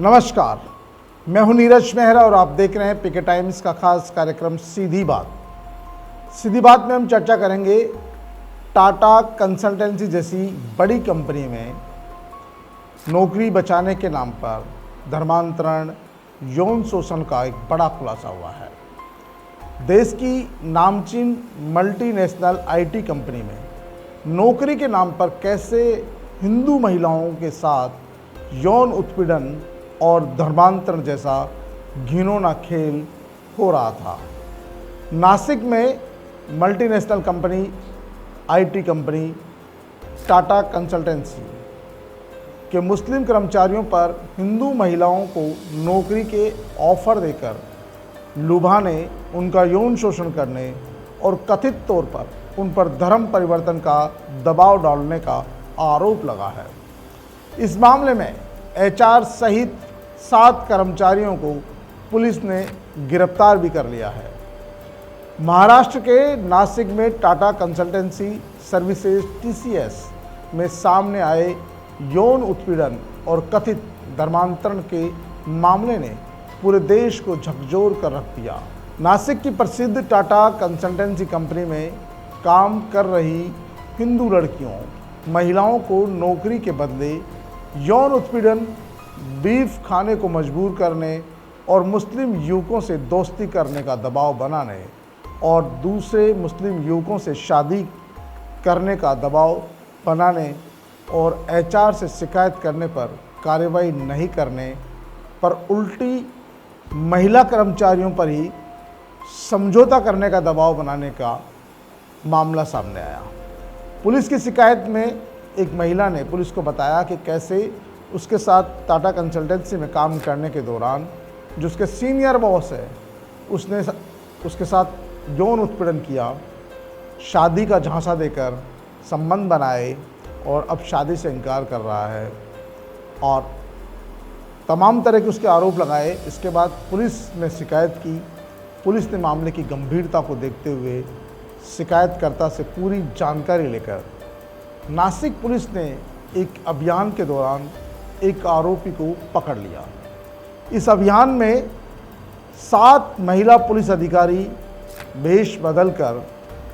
नमस्कार, मैं हूं नीरज मेहरा और आप देख रहे हैं पीके टाइम्स का खास कार्यक्रम सीधी बात। सीधी बात में हम चर्चा करेंगे टाटा कंसल्टेंसी जैसी बड़ी कंपनी में नौकरी बचाने के नाम पर धर्मांतरण, यौन शोषण का एक बड़ा खुलासा हुआ है। देश की नामचीन मल्टीनेशनल आईटी कंपनी में नौकरी के नाम पर कैसे हिंदू महिलाओं के साथ यौन उत्पीड़न और धर्मांतरण जैसा घिनौना खेल हो रहा था। नासिक में multinational company IT company Tata consultancy के मुस्लिम कर्मचारियों पर हिंदू महिलाओं को नौकरी के ऑफर देकर लुभाने, उनका यौन शोषण करने और कथित तौर पर उन पर धर्म परिवर्तन का दबाव डालने का आरोप लगा है। इस मामले में एचआर सहित 7 कर्मचारियों को पुलिस ने गिरफ्तार भी कर लिया है। महाराष्ट्र के नासिक में टाटा कंसल्टेंसी सर्विसेज टीसीएस में सामने आए यौन उत्पीड़न और कथित धर्मांतरण के मामले ने पूरे देश को झकझोर कर रख दिया। नासिक की प्रसिद्ध टाटा कंसल्टेंसी कंपनी में काम कर रही हिंदू लड़कियों, महिलाओं को नौकरी के बदले यौन उत्पीड़न, बीफ खाने को मजबूर करने और मुस्लिम युवकों से दोस्ती करने का दबाव बनाने और दूसरे मुस्लिम युवकों से शादी करने का दबाव बनाने और एचआर से शिकायत करने पर कार्रवाई नहीं करने पर उल्टी महिला कर्मचारियों पर ही समझौता करने का दबाव बनाने का मामला सामने आया। पुलिस की शिकायत में एक महिला ने पुलिस को बताया कि कैसे उसके साथ टाटा कंसल्टेंसी में काम करने के दौरान जो उसके सीनियर बॉस है उसने उसके साथ यौन उत्पीड़न किया, शादी का झांसा देकर संबंध बनाए और अब शादी से इनकार कर रहा है और तमाम तरह के उसके आरोप लगाए। इसके बाद पुलिस ने शिकायत की। पुलिस ने मामले की गंभीरता को देखते हुए शिकायतकर्ता से पूरी जानकारी लेकर नासिक पुलिस ने एक अभियान के दौरान एक आरोपी को पकड़ लिया। इस अभियान में 7 महिला पुलिस अधिकारी वेश बदलकर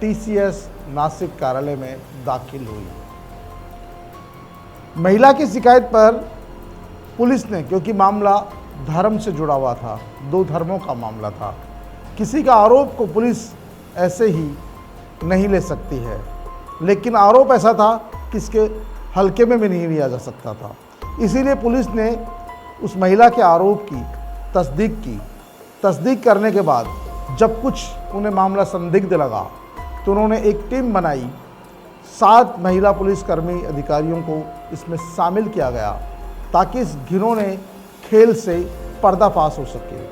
टीसीएस नासिक कार्यालय में दाखिल हुई। महिला की शिकायत पर पुलिस ने, क्योंकि मामला धर्म से जुड़ा हुआ था, 2 धर्मों का मामला था, किसी का आरोप को पुलिस ऐसे ही नहीं ले सकती है, लेकिन आरोप ऐसा था कि इसके हल्के में भी नहीं लिया जा सकता था। इसीलिए पुलिस ने उस महिला के आरोप की तस्दीक की। तस्दीक करने के बाद जब कुछ उन्हें मामला संदिग्ध लगा तो उन्होंने एक टीम बनाई। 7 महिला पुलिसकर्मी अधिकारियों को इसमें शामिल किया गया ताकि इस घिनौने खेल से पर्दाफाश हो सके।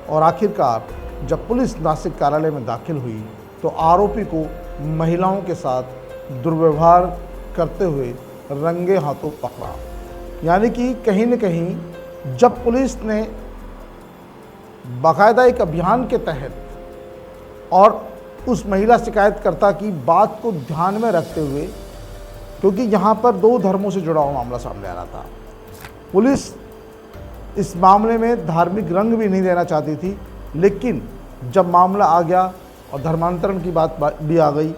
और आखिरकार जब पुलिस नासिक कार्यालय में दाखिल हुई तो आरोपी को महिलाओं के साथ दुर्व्यवहार करते हुए रंगे हाथों पकड़ा। यानी कि कहीं न कहीं जब पुलिस ने बाकायदा एक अभियान के तहत और उस महिला शिकायतकर्ता की बात को ध्यान में रखते हुए, क्योंकि यहाँ पर 2 धर्मों से जुड़ा हुआ मामला सामने आ रहा था, पुलिस इस मामले में धार्मिक रंग भी नहीं देना चाहती थी, लेकिन जब मामला आ गया और धर्मांतरण की बात भी आ गई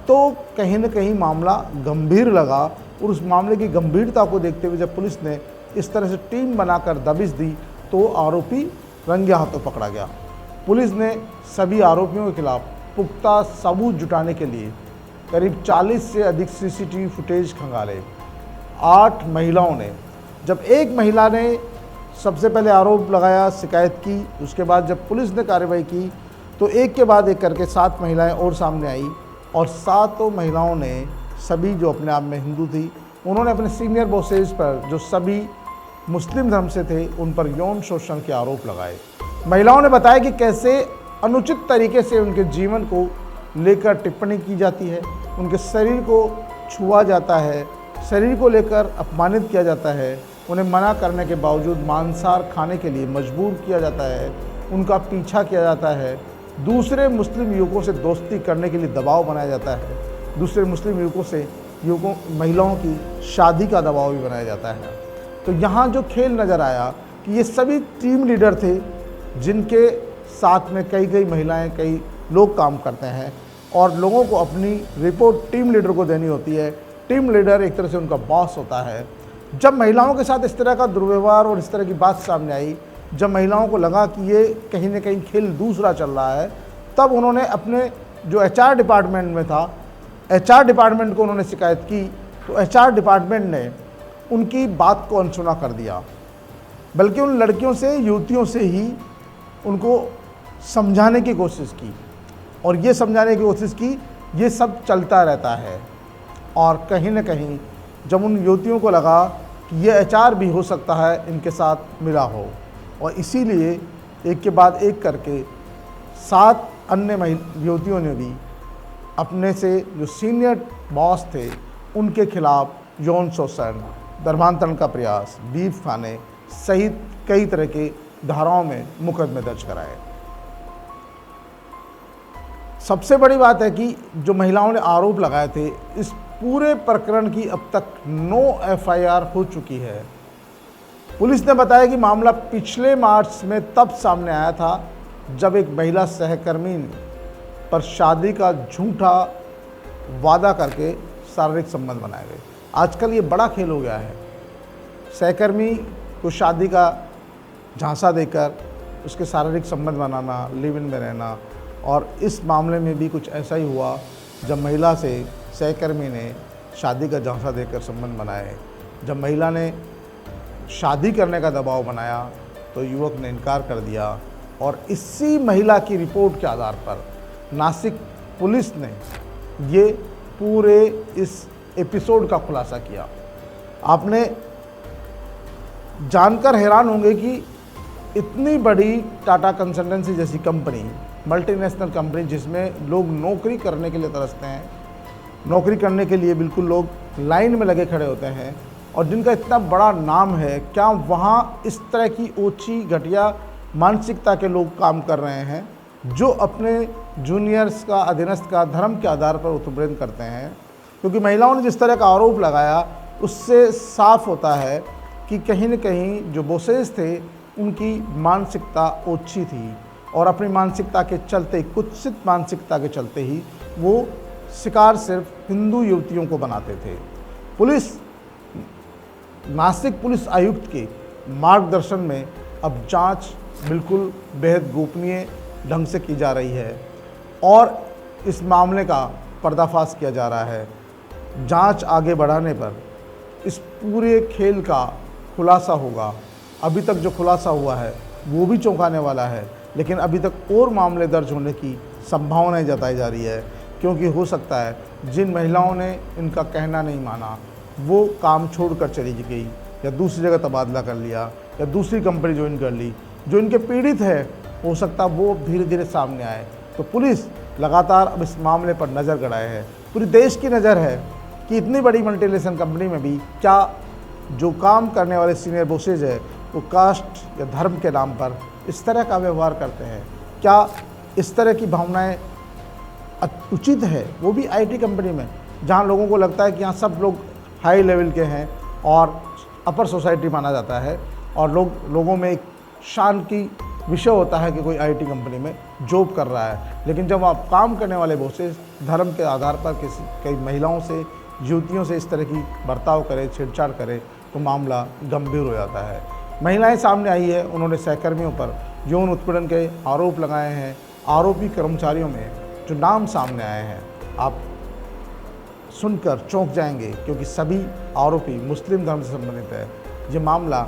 तो कहीं न कहीं मामला गंभीर लगा। और उस मामले की गंभीरता को देखते हुए जब पुलिस ने इस तरह से टीम बनाकर दबिश दी तो आरोपी रंगे हाथों पकड़ा गया। पुलिस ने सभी आरोपियों के खिलाफ पुख्ता सबूत जुटाने के लिए करीब 40 से अधिक सीसीटीवी फुटेज खंगाले। 8 महिलाओं ने, जब एक महिला ने सबसे पहले आरोप लगाया, शिकायत की, उसके बाद जब पुलिस ने कार्रवाई की तो एक के बाद एक करके 7 महिलाएं और सामने आई और 7 महिलाओं ने, सभी जो अपने आप में हिंदू थी, उन्होंने अपने सीनियर बॉसेस पर जो सभी मुस्लिम धर्म से थे उन पर यौन शोषण के आरोप लगाए। महिलाओं ने बताया कि कैसे अनुचित तरीके से उनके जीवन को लेकर टिप्पणी की जाती है, उनके शरीर को छुआ जाता है, शरीर को लेकर अपमानित किया जाता है, उन्हें मना करने के बावजूद मांसाहार खाने के लिए मजबूर किया जाता है, उनका पीछा किया जाता है, दूसरे मुस्लिम युवकों से दोस्ती करने के लिए दबाव बनाया जाता है, दूसरे मुस्लिम युवकों महिलाओं की शादी का दबाव भी बनाया जाता है। तो यहाँ जो खेल नज़र आया कि ये सभी टीम लीडर थे जिनके साथ में कई महिलाएं, कई लोग काम करते हैं और लोगों को अपनी रिपोर्ट टीम लीडर को देनी होती है। टीम लीडर एक तरह से उनका बॉस होता है। जब महिलाओं के साथ इस तरह का दुर्व्यवहार और इस तरह की बात सामने आई, जब महिलाओं को लगा कि ये कहीं ना कहीं खेल दूसरा चल रहा है, तब उन्होंने अपने जो HR डिपार्टमेंट में था, HR डिपार्टमेंट को उन्होंने शिकायत की, तो HR डिपार्टमेंट ने उनकी बात को अनसुना कर दिया, बल्कि उन लड़कियों से, युवतियों से ही उनको समझाने की कोशिश की और ये समझाने की कोशिश की ये सब चलता रहता है। और कहीं ना कहीं जब उन युवतियों को लगा कि ये HR भी हो सकता है इनके साथ मिला हो, और इसीलिए एक के बाद एक करके 7 अन्य युवतियों ने भी अपने से जो सीनियर बॉस थे उनके खिलाफ यौन शोषण, धर्मांतरण का प्रयास, बीफ खाने सहित कई तरह के धाराओं में मुकदमे दर्ज कराए। सबसे बड़ी बात है कि जो महिलाओं ने आरोप लगाए थे, इस पूरे प्रकरण की अब तक 9 FIR हो चुकी है। पुलिस ने बताया कि मामला पिछले मार्च में तब सामने आया था जब एक महिला सहकर्मी पर शादी का झूठा वादा करके शारीरिक संबंध बनाए गए। आजकल ये बड़ा खेल हो गया है, सहकर्मी को शादी का झांसा देकर उसके शारीरिक संबंध बनाना, लिव इन में रहना। और इस मामले में भी कुछ ऐसा ही हुआ जब महिला से सहकर्मी ने शादी का झांसा देकर संबंध बनाए। जब महिला ने शादी करने का दबाव बनाया तो युवक ने इनकार कर दिया और इसी महिला की रिपोर्ट के आधार पर नासिक पुलिस ने ये पूरे इस एपिसोड का खुलासा किया। आपने जानकर हैरान होंगे कि इतनी बड़ी टाटा कंसल्टेंसी जैसी कंपनी, मल्टीनेशनल कंपनी, जिसमें लोग नौकरी करने के लिए तरसते हैं, नौकरी करने के लिए बिल्कुल लोग लाइन में लगे खड़े होते हैं और जिनका इतना बड़ा नाम है, क्या वहाँ इस तरह की ओछी घटिया मानसिकता के लोग काम कर रहे हैं जो अपने जूनियर्स का, अधीनस्थ का धर्म के आधार पर उत्पीड़न करते हैं? क्योंकि महिलाओं ने जिस तरह का आरोप लगाया उससे साफ होता है कि कहीं न कहीं जो बॉसेस थे उनकी मानसिकता ओछी थी और अपनी मानसिकता के चलते, कुत्सित मानसिकता के चलते ही वो शिकार सिर्फ हिंदू युवतियों को बनाते थे। पुलिस, नासिक पुलिस आयुक्त के मार्गदर्शन में अब जांच बिल्कुल बेहद गोपनीय ढंग से की जा रही है और इस मामले का पर्दाफाश किया जा रहा है। जांच आगे बढ़ाने पर इस पूरे खेल का खुलासा होगा। अभी तक जो खुलासा हुआ है वो भी चौंकाने वाला है, लेकिन अभी तक और मामले दर्ज होने की संभावनाएं जताई जा रही है, क्योंकि हो सकता है जिन महिलाओं ने इनका कहना नहीं माना वो काम छोड़कर चली गई या दूसरी जगह तबादला कर लिया या दूसरी कंपनी ज्वाइन कर ली। जो इनके पीड़ित है हो सकता वो धीरे धीरे सामने आए। तो पुलिस लगातार अब इस मामले पर नज़र गड़ाए है, पूरे देश की नज़र है कि इतनी बड़ी मल्टीनेशनल कंपनी में भी क्या जो काम करने वाले सीनियर बॉसेज है वो कास्ट या धर्म के नाम पर इस तरह का व्यवहार करते हैं? क्या इस तरह की भावनाएं उचित है, वो भी IT कंपनी में, जहां लोगों को लगता है कि यहाँ सब लोग हाई लेवल के हैं और अपर सोसाइटी माना जाता है और लोगों में एक शान की विषय होता है कि कोई IT कंपनी में जॉब कर रहा है। लेकिन जब आप काम करने वाले बॉसेस धर्म के आधार पर कई महिलाओं से, युवतियों से इस तरह की बर्ताव करे, छेड़छाड़ करे, तो मामला गंभीर हो जाता है। महिलाएं सामने आई है, उन्होंने सहकर्मियों पर यौन उत्पीड़न के आरोप लगाए हैं। आरोपी कर्मचारियों में जो नाम सामने आए हैं आप सुनकर चौंक जाएंगे, क्योंकि सभी आरोपी मुस्लिम धर्म से संबंधित है। ये मामला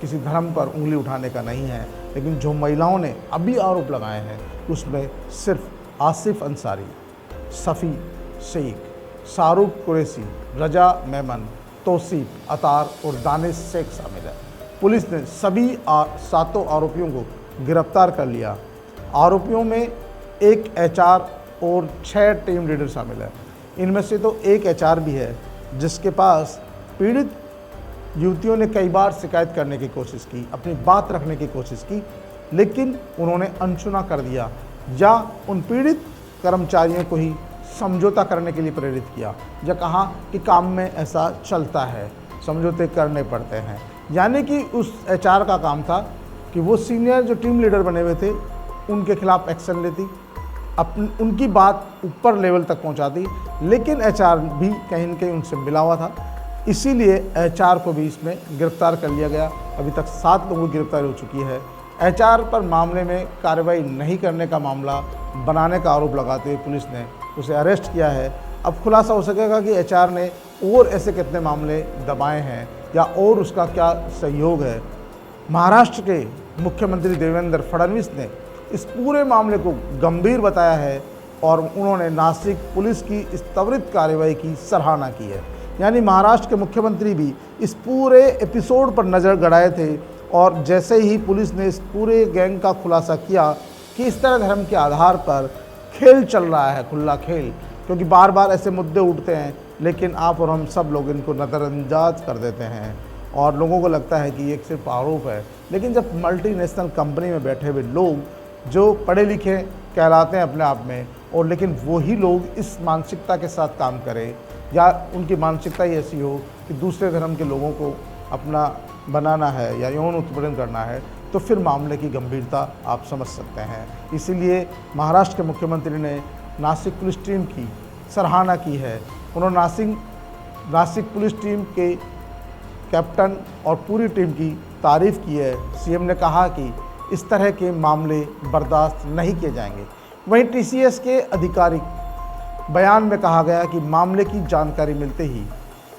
किसी धर्म पर उंगली उठाने का नहीं है, लेकिन जो महिलाओं ने अभी आरोप लगाए हैं उसमें सिर्फ आसिफ अंसारी, सफ़ी शेख, शाहरुख कुरैशी, रजा मेमन, तौसीफ अतार और दानिश शेख शामिल है। पुलिस ने सभी 7 आरोपियों को गिरफ्तार कर लिया। आरोपियों में एक HR और 6 टीम लीडर शामिल है। इनमें से तो एक HR भी है जिसके पास पीड़ित युवतियों ने कई बार शिकायत करने की कोशिश की, अपनी बात रखने की कोशिश की, लेकिन उन्होंने अनसुना कर दिया या उन पीड़ित कर्मचारियों को ही समझौता करने के लिए प्रेरित किया या कहा कि काम में ऐसा चलता है, समझौते करने पड़ते हैं। यानी कि उस एचआर का काम था कि वो सीनियर जो टीम लीडर बने हुए थे उनके खिलाफ एक्शन लेती, उनकी बात ऊपर लेवल तक पहुंचाती, लेकिन एचआर भी कहीं न कहीं उनसे मिला हुआ था, इसीलिए एचआर को भी इसमें गिरफ्तार कर लिया गया। अभी तक 7 लोगों की गिरफ्तारी हो चुकी है। एचआर पर मामले में कार्रवाई नहीं करने का मामला बनाने का आरोप लगाते हुए पुलिस ने उसे अरेस्ट किया है। अब खुलासा हो सकेगा कि एचआर ने और ऐसे कितने मामले दबाए हैं या और उसका क्या सहयोग है। महाराष्ट्र के मुख्यमंत्री देवेंद्र फडणवीस ने इस पूरे मामले को गंभीर बताया है और उन्होंने नासिक पुलिस की इस त्वरित कार्रवाई की सराहना की है। यानी महाराष्ट्र के मुख्यमंत्री भी इस पूरे एपिसोड पर नज़र गड़ाए थे और जैसे ही पुलिस ने इस पूरे गैंग का खुलासा किया कि इस तरह धर्म के आधार पर खेल चल रहा है, खुला खेल, क्योंकि बार बार ऐसे मुद्दे उठते हैं लेकिन आप और हम सब लोग इनको नज़रअंदाज कर देते हैं और लोगों को लगता है कि ये सिर्फ आरोप है। लेकिन जब मल्टीनेशनल कंपनी में बैठे हुए लोग जो पढ़े लिखे कहलाते हैं अपने आप में, और लेकिन वही लोग इस मानसिकता के साथ काम करें या उनकी मानसिकता ही ऐसी हो कि दूसरे धर्म के लोगों को अपना बनाना है या यौन उत्पीड़न करना है, तो फिर मामले की गंभीरता आप समझ सकते हैं। इसीलिए महाराष्ट्र के मुख्यमंत्री ने नासिक पुलिस टीम की सराहना की है। उन्होंने नासिक पुलिस टीम के कैप्टन और पूरी टीम की तारीफ़ की है। सीएम ने कहा कि इस तरह के मामले बर्दाश्त नहीं किए जाएंगे। वहीं टीसीएस के आधिकारिक बयान में कहा गया कि मामले की जानकारी मिलते ही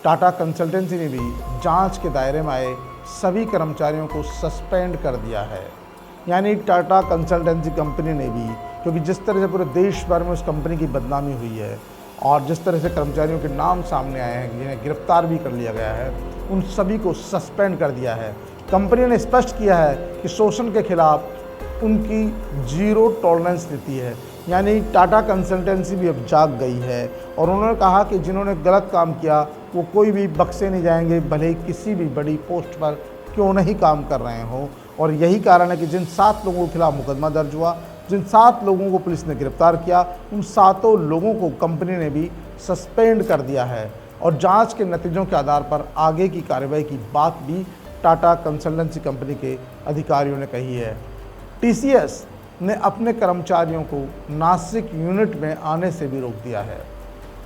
टाटा कंसल्टेंसी ने भी जांच के दायरे में आए सभी कर्मचारियों को सस्पेंड कर दिया है। यानी टाटा कंसल्टेंसी कंपनी ने भी, क्योंकि जिस तरह से पूरे देश भर में उस कंपनी की बदनामी हुई है और जिस तरह से कर्मचारियों के नाम सामने आए हैं जिन्हें गिरफ्तार भी कर लिया गया है, उन सभी को सस्पेंड कर दिया है। कंपनी ने स्पष्ट किया है कि शोषण के खिलाफ उनकी जीरो टॉलरेंस नीति है। यानी टाटा कंसल्टेंसी भी अब जाग गई है और उन्होंने कहा कि जिन्होंने गलत काम किया वो कोई भी बख्शे नहीं जाएंगे, भले ही किसी भी बड़ी पोस्ट पर क्यों नहीं काम कर रहे हों। और यही कारण है कि जिन 7 लोगों के खिलाफ मुकदमा दर्ज हुआ, जिन 7 लोगों को पुलिस ने गिरफ्तार किया, उन 7 लोगों को कंपनी ने भी सस्पेंड कर दिया है और जांच के नतीजों के आधार पर आगे की कार्रवाई की बात भी टाटा कंसल्टेंसी कंपनी के अधिकारियों ने कही है। टीसीएस ने अपने कर्मचारियों को नासिक यूनिट में आने से भी रोक दिया है।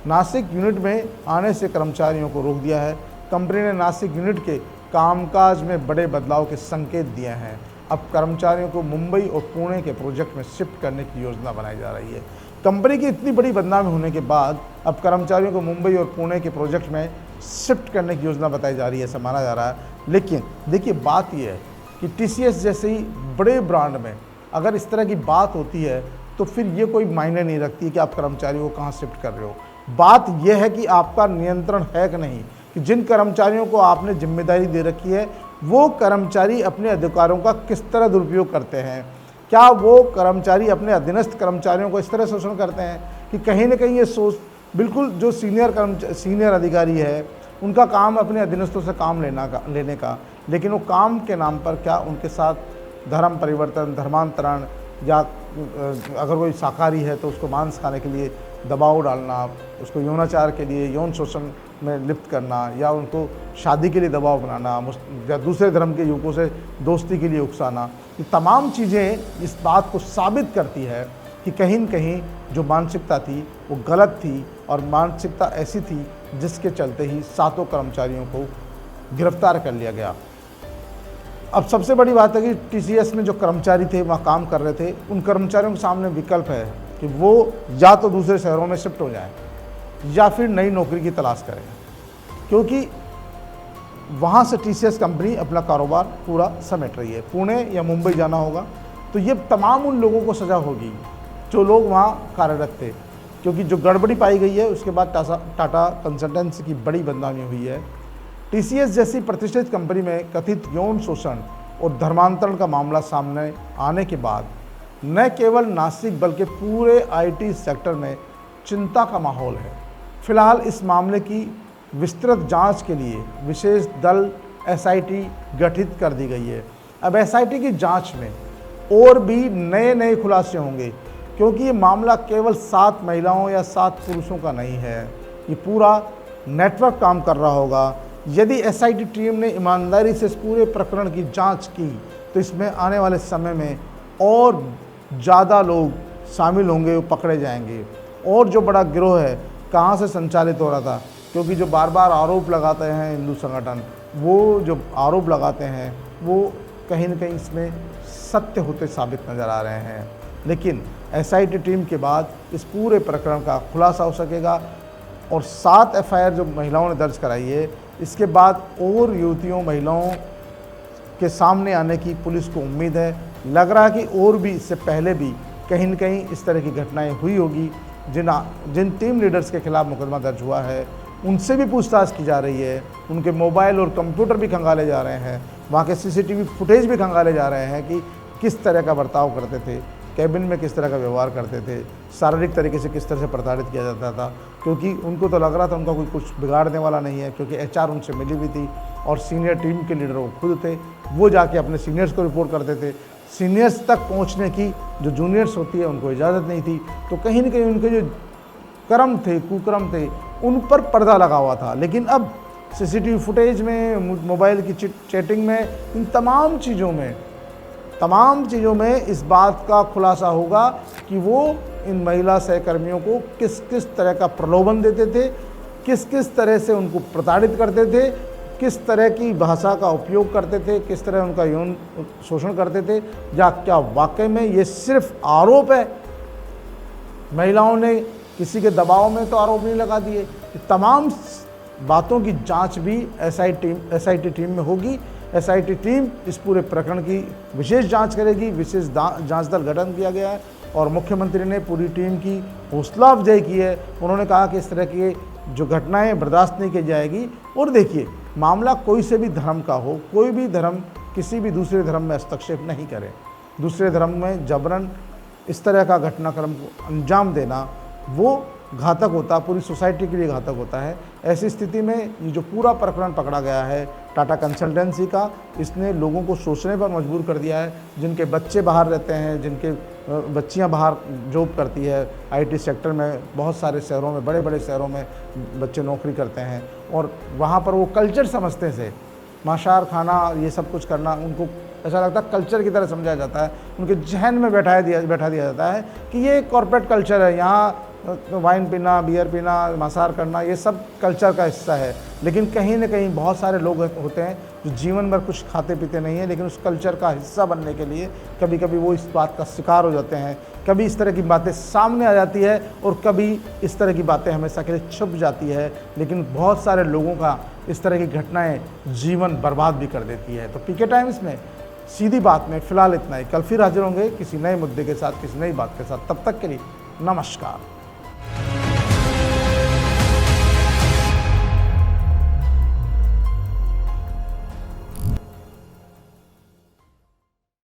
नासिक यूनिट में आने से कर्मचारियों को रोक दिया है। कंपनी ने नासिक यूनिट के कामकाज में बड़े बदलाव के संकेत दिए हैं। अब कर्मचारियों को मुंबई और पुणे के प्रोजेक्ट में शिफ्ट करने की योजना बनाई जा रही है। कंपनी की इतनी बड़ी बदनामी होने के बाद अब कर्मचारियों को मुंबई और पुणे के प्रोजेक्ट में शिफ्ट करने की योजना बताई जा रही है, ऐसा माना जा रहा है। लेकिन देखिए, बात यह है कि टीसीएस जैसे ही बड़े ब्रांड में अगर इस तरह की बात होती है तो फिर ये कोई मायने नहीं रखती कि आप कर्मचारियों को कहाँ शिफ्ट कर रहे हो। बात यह है कि आपका नियंत्रण है कि नहीं, कि जिन कर्मचारियों को आपने जिम्मेदारी दे रखी है वो कर्मचारी अपने अधिकारों का किस तरह दुरुपयोग करते हैं। क्या वो कर्मचारी अपने अधीनस्थ कर्मचारियों को इस तरह शोषण करते हैं कि कहीं ना कहीं ये सोच बिल्कुल जो सीनियर अधिकारी है उनका काम अपने अधीनस्थों से काम लेने का, लेकिन वो काम के नाम पर क्या उनके साथ धर्म परिवर्तन, धर्मांतरण या अगर कोई शाकाहारी है तो उसको मांस खाने के लिए दबाव डालना, उसको यौनाचार के लिए यौन शोषण में लिप्त करना या उनको शादी के लिए दबाव बनाना या दूसरे धर्म के युवकों से दोस्ती के लिए उकसाना, ये तमाम चीज़ें इस बात को साबित करती है कि कहीं न कहीं जो मानसिकता थी वो गलत थी और मानसिकता ऐसी थी जिसके चलते ही 7 कर्मचारियों को गिरफ्तार कर लिया गया। अब सबसे बड़ी बात है कि टीसीएस में जो कर्मचारी थे वहाँ काम कर रहे थे, उन कर्मचारियों के सामने विकल्प है कि वो या तो दूसरे शहरों में शिफ्ट हो जाएं या फिर नई नौकरी की तलाश करें, क्योंकि वहाँ से टीसीएस कंपनी अपना कारोबार पूरा समेट रही है। पुणे या मुंबई जाना होगा तो ये तमाम उन लोगों को सज़ा होगी जो लोग वहाँ कार्यरत थे, क्योंकि जो गड़बड़ी पाई गई है उसके बाद टाटा कंसल्टेंसी की बड़ी बदनामी हुई है। टीसीएस जैसी प्रतिष्ठित कंपनी में कथित यौन शोषण और धर्मांतरण का मामला सामने आने के बाद न केवल नासिक बल्कि पूरे आईटी सेक्टर में चिंता का माहौल है। फिलहाल इस मामले की विस्तृत जांच के लिए विशेष दल एसआईटी गठित कर दी गई है। अब एसआईटी की जांच में और भी नए खुलासे होंगे, क्योंकि ये मामला केवल 7 महिलाओं या 7 पुरुषों का नहीं है। ये पूरा नेटवर्क काम कर रहा होगा यदि एसआईटी टीम ने ईमानदारी से इस पूरे प्रकरण की जांच की तो इसमें आने वाले समय में और ज़्यादा लोग शामिल होंगे, वो पकड़े जाएंगे। और जो बड़ा गिरोह है कहाँ से संचालित हो रहा था, क्योंकि जो बार बार आरोप लगाते हैं हिंदू संगठन, वो जो आरोप लगाते हैं वो कहीं न कहीं इसमें सत्य होते साबित नज़र आ रहे हैं। लेकिन एसआईटी टीम के बाद इस पूरे प्रकरण का खुलासा हो सकेगा और 7 एफआईआर जो महिलाओं ने दर्ज कराई है, इसके बाद और युवतियों महिलाओं के सामने आने की पुलिस को उम्मीद है। लग रहा है कि और भी इससे पहले भी कहीं न कहीं इस तरह की घटनाएं हुई होगी। जिन टीम लीडर्स के खिलाफ मुकदमा दर्ज हुआ है उनसे भी पूछताछ की जा रही है, उनके मोबाइल और कंप्यूटर भी खंगाले जा रहे हैं, वहाँ के सीसीटीवी फुटेज भी खंगाले जा रहे हैं कि किस तरह का बर्ताव करते थे, कैबिन में किस तरह का व्यवहार करते थे, शारीरिक तरीके से किस तरह से प्रताड़ित किया जाता था। क्योंकि उनको तो लग रहा था उनका कोई कुछ बिगाड़ने वाला नहीं है, क्योंकि एचआर उनसे मिली हुई थी और सीनियर टीम के लीडर वो खुद थे, वो जाके अपने सीनियर्स को रिपोर्ट करते थे। सीनियर्स तक पहुंचने की जो जूनियर्स होती है उनको इजाज़त नहीं थी। तो कहीं न कहीं उनके जो कर्म थे, कुकर्म थे, उन पर पर्दा लगा हुआ था। लेकिन अब सीसीटीवी फुटेज में, मोबाइल की चैटिंग में, इन तमाम चीज़ों में इस बात का खुलासा होगा कि वो इन महिला सहकर्मियों को किस किस तरह का प्रलोभन देते थे, किस किस तरह से उनको प्रताड़ित करते थे, किस तरह की भाषा का उपयोग करते थे, किस तरह उनका यौन शोषण करते थे, या क्या वाकई में ये सिर्फ आरोप है। महिलाओं ने किसी के दबाव में तो आरोप नहीं लगा दिए। तमाम बातों की जांच भी एसआईटी टीम में होगी। एसआईटी टीम इस पूरे प्रकरण की विशेष जांच करेगी। विशेष जांच दल गठन किया गया है और मुख्यमंत्री ने पूरी टीम की हौसला अफजाई की है। उन्होंने कहा कि इस तरह की जो घटनाएं बर्दाश्त नहीं की जाएगी। और देखिए, मामला कोई से भी धर्म का हो, कोई भी धर्म किसी भी दूसरे धर्म में हस्तक्षेप नहीं करे। दूसरे धर्म में जबरन इस तरह का घटनाक्रम को अंजाम देना वो घातक होता, पूरी सोसाइटी के लिए घातक होता है। ऐसी स्थिति में ये जो पूरा प्रकरण पकड़ा गया है टाटा कंसल्टेंसी का, इसने लोगों को सोचने पर मजबूर कर दिया है। जिनके बच्चे बाहर रहते हैं, जिनके बच्चियां बाहर जॉब करती है, आईटी सेक्टर में बहुत सारे शहरों में, बड़े बड़े शहरों में बच्चे नौकरी करते हैं और वहाँ पर वो कल्चर समझते से माशार खाना ये सब कुछ करना उनको ऐसा लगता है कल्चर की तरह समझाया जाता है। उनके जहन में बैठा दिया जाता है कि ये कॉर्पोरेट कल्चर है, यहाँ वाइन पीना, बियर पीना, मांसाहार करना, ये सब कल्चर का हिस्सा है। लेकिन कहीं ना कहीं बहुत सारे लोग होते हैं जो जीवन भर कुछ खाते पीते नहीं है, लेकिन उस कल्चर का हिस्सा बनने के लिए कभी कभी वो इस बात का शिकार हो जाते हैं। कभी इस तरह की बातें सामने आ जाती है और कभी इस तरह की बातें हमेशा के लिए छुप जाती है। लेकिन बहुत सारे लोगों का इस तरह की घटनाएं जीवन बर्बाद भी कर देती है। तो पीके टाइम्स में सीधी बात में फ़िलहाल इतना ही। कल फिर हाजिर होंगे किसी नए मुद्दे के साथ, किसी नई बात के साथ। तब तक के लिए नमस्कार।